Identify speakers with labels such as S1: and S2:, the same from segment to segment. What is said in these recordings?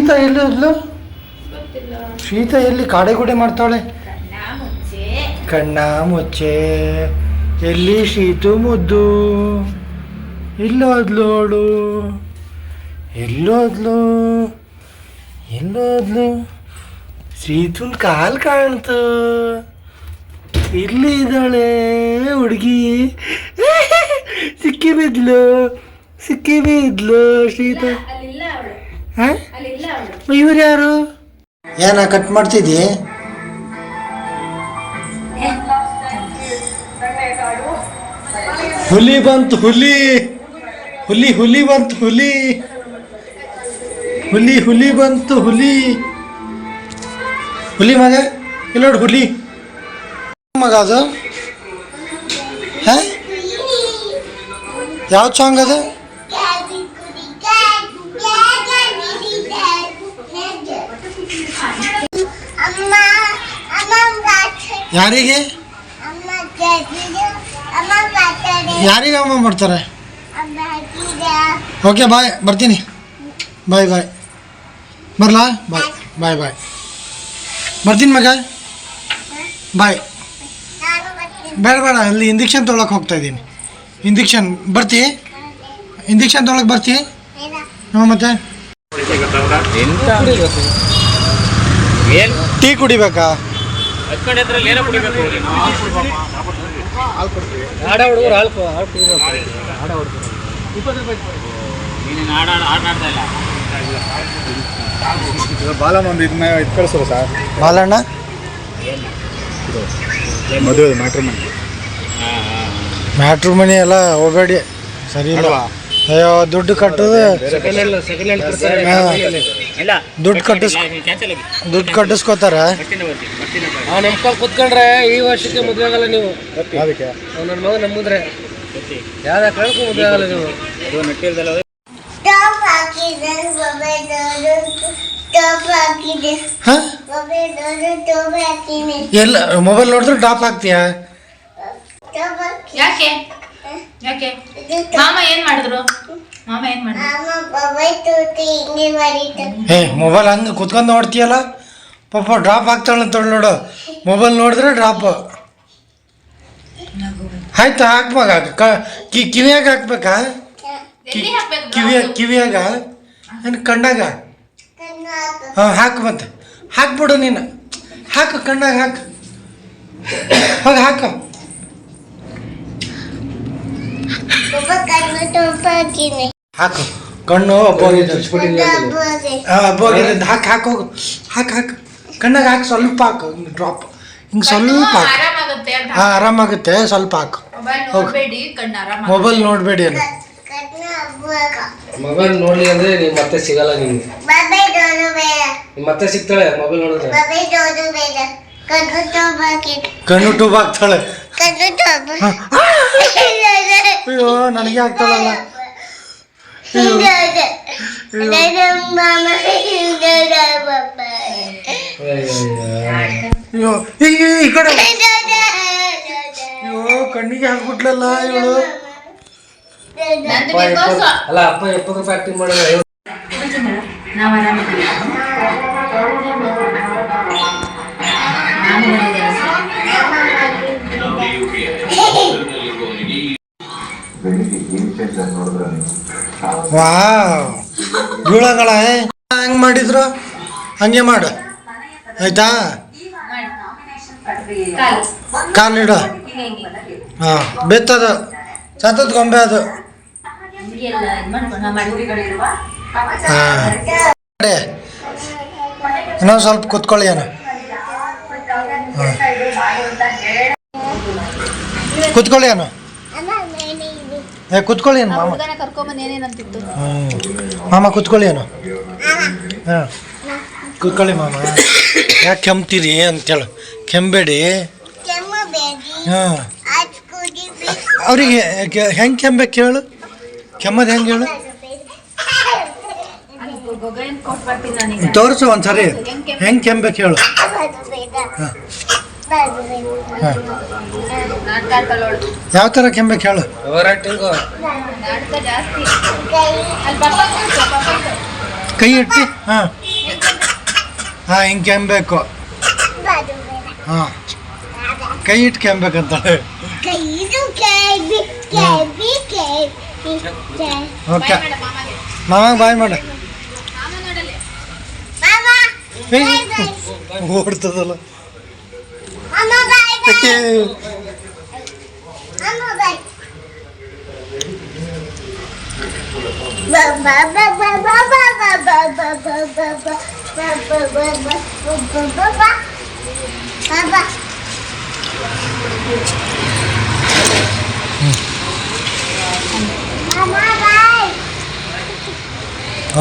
S1: ಶ್ರೀತಾ ಎಲ್ಲಿ ಹೋದ್ಲು? ಶ್ರೀತಾ ಎಲ್ಲಿ ಕಾಡೆಗೂಡೆ ಮಾಡ್ತಾವಳೆ? ಕಣ್ಣ ಮುಚ್ಚೆ ಎಲ್ಲಿ ಶ್ರೀತು ಮುದ್ದು? ಎಲ್ಲೋದ್ಲೋಳು? ಎಲ್ಲೋದ್ಲು? ಶ್ರೀತುನ್ ಕಾಲು ಕಾಣ್ತು. ಇಲ್ಲಿ ಇದ್ದಾಳೆ ಹುಡುಗಿ. ಸಿಕ್ಕಿ ಬಿದ್ಲು ಶ್ರೀತಾ. ಹಾಂ, ಇವ್ರು ಯಾರು? ಏನ ಕಟ್ ಮಾಡ್ತಿದ್ದಿ? ಹುಲಿ ಬಂತು, ಹುಲಿ ಬಂತು, ಹುಲಿ ಬಂತು. ಹುಲಿ ಮಗ ಇಲ್ಲ ನೋಡಿ, ಹುಲಿ ಮಗ ಅದು. ಹಾಂ, ಯಾವ ಸಾಂಗ್ ಅದು? ಯಾರಿಗೆ ಅಮ್ಮ ಮಾಡ್ತಾರೆ? ಓಕೆ ಬಾಯ್, ಬರ್ತೀನಿ. ಬಾಯ್ ಬರ್ಲಾ? ಬಾಯ್ ಬರ್ತೀನಿ ಮಗ. ಬಾಯ್. ಬೇಡ ಅಲ್ಲಿ ಇಂಜೆಕ್ಷನ್ ತೊಗೊಳಕ್ಕೆ ಹೋಗ್ತಾ ಇದ್ದೀನಿ. ಬರ್ತಿ? ಇಂಜೆಕ್ಷನ್ ತೊಗೊಳಕ್ಕೆ ಬರ್ತಿ? ಮತ್ತೆ ಟೀ ಕುಡಿಬೇಕಾ? ಬಾಲಣ್ಣ
S2: ಮದುವೆ
S1: ಮ್ಯಾಟ್ರು ಮನಿ ಎಲ್ಲ ಹೋಗಬೇಡಿ, ಸರಿ ಇಲ್ಲ. ಅಯ್ಯೋ, ದುಡ್ಡು ಕಟ್ಟೋದು, ದುಡ್ಡು ಕಟ್ಟಿಸ್ಕೋತಾರ.
S3: ಕುತ್ಕೊಂಡ್ರೆ ಈ ವರ್ಷಕ್ಕೆ ಮದುವೆ ಆಗಲ್ಲ ನೀವು. ನನ್ನ ಮಗ ನಮ್ಮಂದ್ರೆ ಯಾವ್ದ ಕಳ್ಕೊ ಮದುವೆ ಆಗಲ್ಲ ನೀವು.
S1: ಎಲ್ಲ ಮೊಬೈಲ್ ನೋಡಿದ್ರೆ ಟಾಪ್ ಹಾಕ್ತೀಯಾ?
S4: ಯಾಕೆ ಮಾಮ ಏನ್ ಮಾಡಿದ್ರು?
S1: ಮೊಬೈಲ್ ಹಂಗೆ ಕುತ್ಕೊಂಡು ನೋಡ್ತೀಯಲ್ಲ, ಪಾಪ ಡ್ರಾಪ್ ಆಗ್ತಾಳೆ ಅಂತ ನೋಡು. ಮೊಬೈಲ್ ನೋಡಿದ್ರೆ ಡ್ರಾಪ್ ಆಯ್ತು. ಹಾಕ್ಬೇಕ? ಕಿವಿಯಾಗ ಹಾಕ್ಬೇಕಾ? ಕಿವಿಯಾಗ ಏನು ಕಣ್ಣಾಗ? ಹಾಂ, ಹಾಕು. ಮತ್ತೆ ಹಾಕ್ಬಿಡು ನೀನು. ಹಾಕು, ಕಣ್ಣಾಗ ಹಾಕು. ಹಾಕು. ಹಾಕು, ಕಣ್ಣು ಹಬ್ಬೋಗಿದೆ. ಹಾಕು. ಕಣ್ಣಾಗ ಹಾಕಿ, ಸ್ವಲ್ಪ ಹಾಕು. ಡ್ರಾಪ್ ಹಿಂಗೆ ಸ್ವಲ್ಪ ಹಾಕು. ಹಾಂ, ಆರಾಮಾಗುತ್ತೆ. ಸ್ವಲ್ಪ ಹಾಕು. ಮೊಬೈಲ್ ನೋಡಬೇಡಿ ಅಲ್ಲ.
S3: ಮೊಬೈಲ್ ನೋಡ್ಲಿ ಅಂದ್ರೆ ನೀವ್ ಮತ್ತೆ ಸಿಗಲ್ಲ. ನಿಮ್ಗೆ ಮತ್ತೆ ಸಿಗ್ತಾಳೆ ಮೊಬೈಲ್ ನೋಡಿದ್ರೆ.
S1: ಕಣ್ಣು ಟೂಬ್ ಹಾಕ್ತಾಳೆ. ಅಯ್ಯೋ, ನನಗೆ ಆಗ್ತಾಳಲ್ಲ. ಅಯ್ಯೋ, ಈ ಕಡೆ. ಅಯ್ಯೋ, ಕಣ್ಣಿಗೆ ಹಾಕ್ಬಿಟ್ಲಲ್ಲ ಇವಳು.
S3: ಅಲ್ಲ, ಅಪ್ಪ ಎಪ್ಪತ್ತು ರೂಪಾಯಿ ಆಕ್ಟಿಂಗ್ ಮಾಡಿದ್ರೆ
S1: ವಾವ್, ಬೀಳಗಳ ಹೆಂಗ್ ಮಾಡಿದ್ರು ಹಂಗೆ ಮಾಡು, ಆಯ್ತಾ? ಕಾಲಿಡು. ಹಾಂ, ಬೆತ್ತದ ಸತತ್ ಗೊಂಬೆ ಅದು. ಹಾಂ, ಇನ್ನೊಂದು ಸ್ವಲ್ಪ ಕುತ್ಕೊಳ್ಳಿ. ಏನು ಕುತ್ಕೊಳ್ಳಿ. ಏನು ಕುತ್ಕೊಳ್ಳಿ. ಏನು ಮಾಮ ಮಾಮ ಕುತ್ಕೊಳ್ಳಿ. ಏನು ಹಾಂ, ಕುತ್ಕೊಳ್ಳಿ ಮಾಮ. ಯಾಕೆ ಕೆಮ್ತೀರಿ ಅಂತೇಳು. ಕೆಂಬೇಡಿ. ಹಾಂ, ಅವ್ರಿಗೆ ಹೆಂಗೆ ಕೆಮ್ಬೇಕು ಹೇಳು? ಕೆಮ್ಮದು ಹೆಂಗೆ ಹೇಳು? ತೋರಿಸು ಒಂದ್ಸರಿ. ಹೆಂಗೆ ಕೆಮ್ಬೇಕು ಹೇಳು? ಹಾಂ, ಯಾವ ಥರ ಕೆಮ್ಬೇಕು ಹೇಳು? ಕೈ ಇಟ್ಟು. ಹಾಂ, ಹಾಂ ಹಿಂಗೆ ಕೆಂಬೇಕು. ಹಾಂ ಕೈ ಇಟ್ಟು ಕೆಂಬೇಕಂತಾಳೆ. ಓಕೆ ಮಾಮಾಗ ಬಾಯ್ ಮಾಡ. ಓಡ್ತದಲ್ಲ.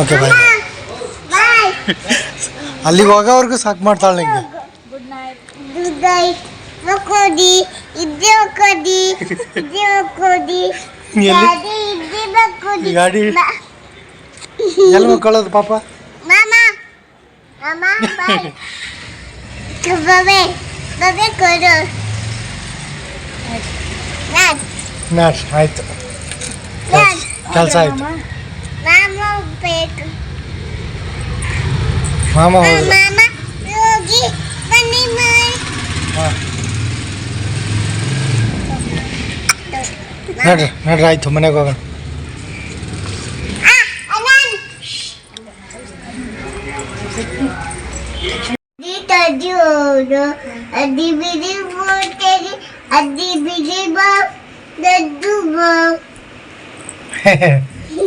S1: Okay bye. ಅಲ್ಲಿಗೆ ಹೋಗೋವರೆಗೂ ಸಾಕು ಮಾಡ್ತಾಳೆ ನಿಂಗೆ. ಗಾಡಿ ಎಲ್ಲಿ ಮಕ್ಕಳದು ಪಾಪ. ನಾಟ್ ಆಯ್ತು, ಕೆಲಸ ಆಯ್ತು. ಮಾಮ ಹೌದು. ನಡ್ರಿ ಆಯ್ತು, ಮನೆಗೆ ಹೋಗೋಣ.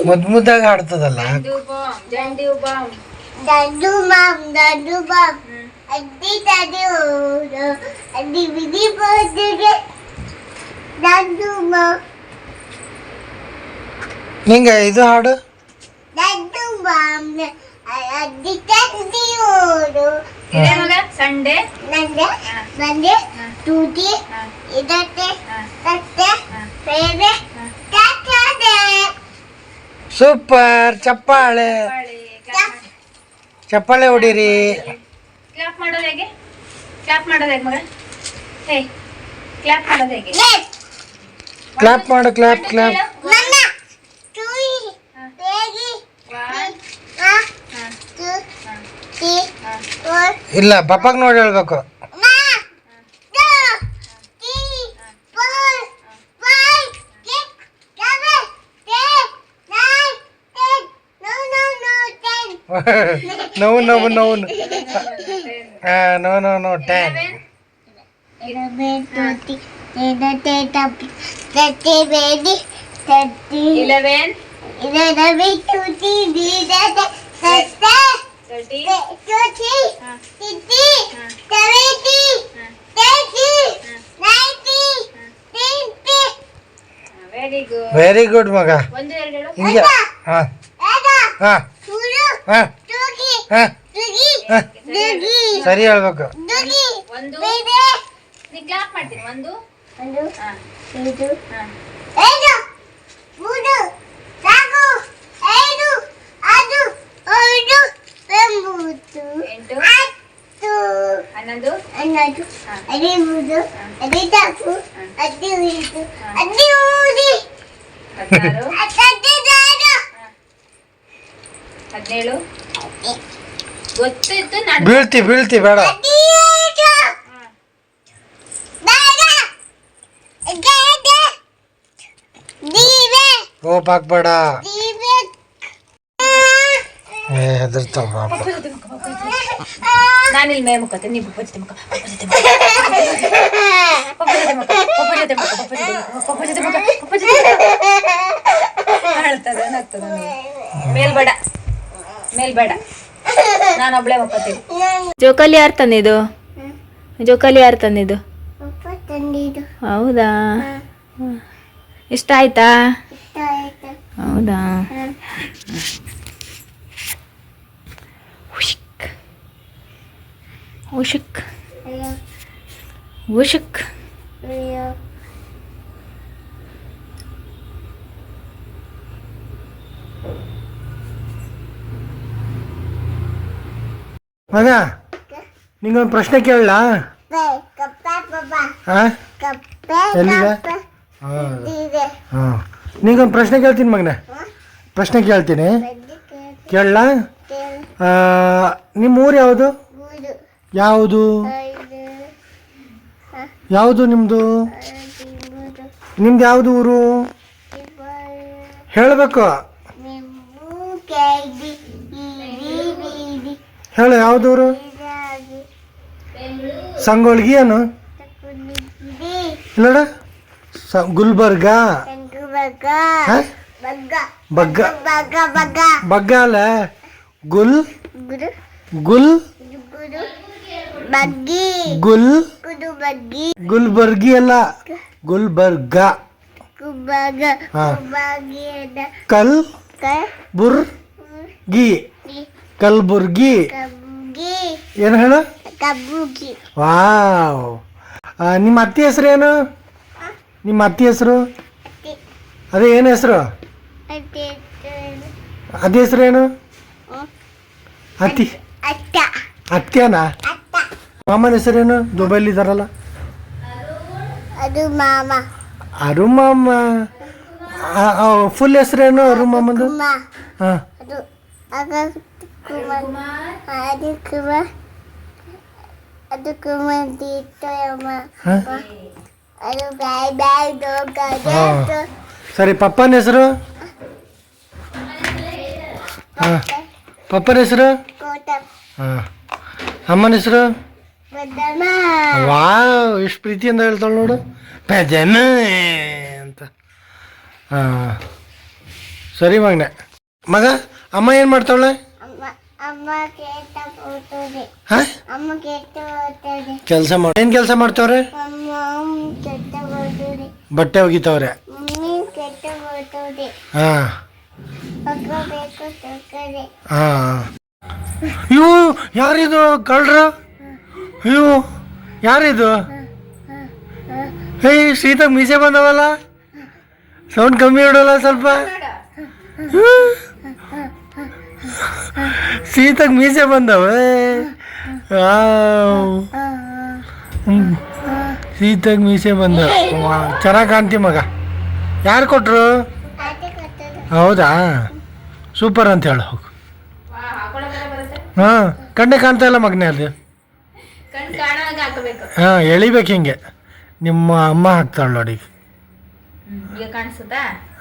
S1: ಮುದ್ದು ಮುದ್ದಾಗ ಆಡ್ತದಲ್ಲ. ನಿಂಗೆ ಇದು ಹಾಡು
S4: ಸಂಡೆ
S1: ಸೂಪರ್. ಚಪ್ಪಾಳೆ ಚಪ್ಪಾಳೆ ಹೊಡೀರಿ.
S4: ಕ್ಲಾಪ್ ಮಾಡೋದು ಹೇಗೆ? ಕ್ಲಾಪ್ ಮಾಡೋದು ಹೇಗೆ ಮಗ? ಹೇ ಕ್ಲಾಪ್ ಮಾಡೋದು ಹೇಗೆ?
S1: ಕ್ಲಾಪ್ ಮಾಡು. Clap clap. ಇಲ್ಲ ಪಪ್ಪಾಗ ನೋಡಿ ಹೇಳ್ಬೇಕು. No 10. No 10.
S4: 30.
S1: ವೆರಿ ಗುಡ್ ಮಗ. ಹಿಂಗೆ ಹಾಂ ಹಾಂ ಹಾಂ ಸರಿ ಹೇಳ್ಬೇಕು.
S4: ಒಂದು ಕ್ಲಾಪ್ ಮಾಡ್ತೀನಿ. ಒಂದು ಗೊತ್ತಿತ್ತು.
S1: ಬೀಳ್ತಿ ಬೇಡ. ಹೋಪ್ ಹಾಕ್ಬೇಡ. ಹೆದರ್ತಾವ ಪಾಪ.
S4: ನಾನಿಲ್ಲಿ ಮೇ ಮುಖತೀನಿ, ನೀವು ಪಪ್ಪ ಜೊತೆ ಮುಖ. ಮೇಲ್ಬೇಡ, ನಾನೊಬ್ಳೆ ಮುಖತೀನಿ. ಜೋಕಾಲಿ ಯಾರು ತಂದಿದ್ದು? ಜೋಕಾಲಿ ಯಾರು ತಂದಿದ್ದು? ಹೌದಾ? ಇಷ್ಟ ಆಯ್ತಾ? ಹೌದಾ? ಉಷಕ್ ಉಷಕ್
S1: ಮಗ ನಿಂಗೊಂದು ಪ್ರಶ್ನೆ ಕೇಳಲ್ಲ? ಎಲ್ಲಿದೆ? ಹಾಂ ನಿಂಗೊಂದು ಪ್ರಶ್ನೆ ಕೇಳ್ತೀನಿ ಮಗನೇ. ಪ್ರಶ್ನೆ ಕೇಳ್ತೀನಿ. ಕೇಳಲ್ಲ. ನಿಮ್ಮ ಊರು ಯಾವುದು? ಯಾವುದು ಯಾವುದು ನಿಮ್ಮದು? ನಿಮ್ದು ಯಾವುದು ಊರು ಹೇಳಬೇಕು. ಹೇಳು ಯಾವುದು ಊರು? ಸಂಗೊಳ್ಗಿ ಏನು ಇಲ್ಲಡ ಗುಲ್ಬರ್ಗ. ಬಗ್ಗ ಬಗ್ಗ ಅಲ್ಲ ಗುಲ್ ಗುಲ್ ಗುಲ್ ಗುಲ್ಬರ್ಗಿ ಅಲ್ಲ ಗುಲ್ಬರ್ಗ. ಕಲ್ ಬುರ್ಗಿ ಕಲ್ಬುರ್ಗಿ ಏನು ಹೇಳು? ವಾವ್. ನಿಮ್ಮ ಅತ್ತಿ ಹೆಸರು ಏನು? ನಿಮ್ಮ ಅತ್ತಿ ಹೆಸರು ಅದೇ ಏನು ಹೆಸರು? ಅದೇ ಹೆಸರು ಏನು? ಅತ್ತಿ ಅತ್ಯಾನಾ? ಮಾಮನ ಹೆಸರೇನು? ದುಬೈಲಿ ಇದಾರಲ್ಲ ಅರು ಮಾಮ. ಫುಲ್ ಹೆಸರೇನು ಅರು ಮಾಮಂದು? ಹಾಂ ಸರಿ. ಪಪ್ಪನ ಹೆಸರು? ಹಾಂ ಪಪ್ಪನ ಹೆಸರು? ಹಾಂ. ಅಮ್ಮನ ಹೆಸರು? ವಾವ್ ಎಷ್ಟು ಪ್ರೀತಿಯಿಂದ ಹೇಳ್ತಾಳೆ ನೋಡು, ಪೆದಮ ಅಂತ. ಹಾಂ ಸರಿ ಮಗನೆ. ಮಗ ಅಮ್ಮ ಏನು ಮಾಡ್ತಾವಳೆ? ಹಾಂ ಕೆಲಸ ಮಾಡಿ. ಏನು ಕೆಲಸ ಮಾಡ್ತಾವ್ರೆ? ಬಟ್ಟೆ ಒಗಿತಾವ್ರೆ. ಹಾಂ ಹಾಂ. ಇವು ಯಾರಿದು ಕಳ್ರು? ಇವು ಯಾರಿದು? ಹೇ ಶೀತಾಗ ಮೀಸೆ ಬಂದವಲ್ಲ, ಸೌಂಡ್ ಕಮ್ಮಿ ಇಡೋಲ್ಲ ಸ್ವಲ್ಪ. ಶೀತಾಗ ಮೀಸೆ ಬಂದವೆ. ಶೀತಾಗ ಮೀಸೆ ಬಂದವ. ಚೆನ್ನಾಗಿ ಕಾಣ್ತಿ ಮಗ. ಯಾರು ಕೊಟ್ಟರು? ಹೌದಾ ಸೂಪರ್ ಅಂತ ಹೇಳು. ಹೋಗು. ಹಾಂ ಕಣ್ಣೆ ಕಾಣ್ತಾ ಇಲ್ಲ ಮಗನೇ ಅದು. ಹಾಂ ಎಳಿಬೇಕು ಹಿಂಗೆ. ನಿಮ್ಮ ಅಮ್ಮ ಹಾಕ್ತಾಳೆ ನೋಡಿ.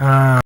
S1: ಹಾಂ